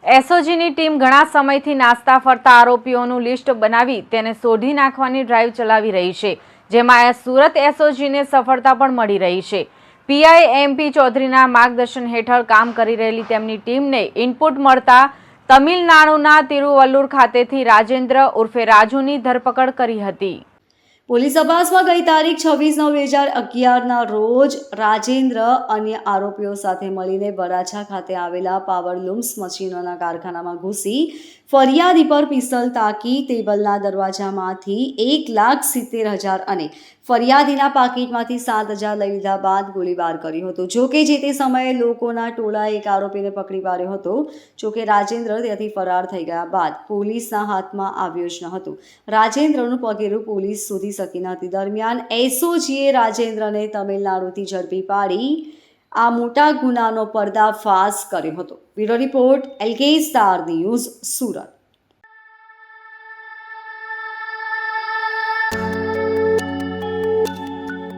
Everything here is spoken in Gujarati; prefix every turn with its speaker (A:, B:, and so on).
A: એસઓજીની ટીમ ઘણા સમયથી નાસ્તા ફરતા આરોપીઓનું લિસ્ટ બનાવી તેને શોધી નાખવાની ડ્રાઈવ ચલાવી રહી છે, જેમાં સુરત એસઓજીને સફળતા પણ મળી રહી છે। પીઆઈ એમપી ચૌધરીના માર્ગદર્શન હેઠળ કામ કરી રહેલી તેમની ટીમને ઇનપુટ મળતા તમિલનાડુના તિરુવલ્લુર ખાતેથી રાજેન્દ્ર ઉર્ફે રાજુની ધરપકડ કરી હતી।
B: પોલીસ તપાસમાં ગઈ તારીખ 26/9/2011ના રોજ રાજેન્દ્ર અન્ય આરોપીઓ સાથે મળીને વરાછા ખાતે આવેલા પાવરલૂમ્સ મશીનોના કારખાનામાં ઘૂસી ફરિયાદી પર પિસ્તોલ તાકી ટેબલના દરવાજામાંથી 1,70,000 અને ફરિયાદીના પાકીટમાંથી 7,000 લઈ લીધા બાદ ગોળીબાર કર્યો હતો। જોકે જે તે સમયે લોકોના ટોળાએ એક આરોપીને પકડી પાડ્યો હતો। જોકે રાજેન્દ્ર ત્યાંથી ફરાર થઈ ગયા બાદ પોલીસના હાથમાં આવ્યો જ ન હતો। રાજેન્દ્રનું પગેરું પોલીસ શોધી શકી ન હતી। દરમિયાન એસઓજીએ રાજેન્દ્રને તમિલનાડુથી ઝડપી પાડી આ મોટા ગુનાનો પર્દાફાશ કર્યો હતો। Bureau report LK star news, Surat.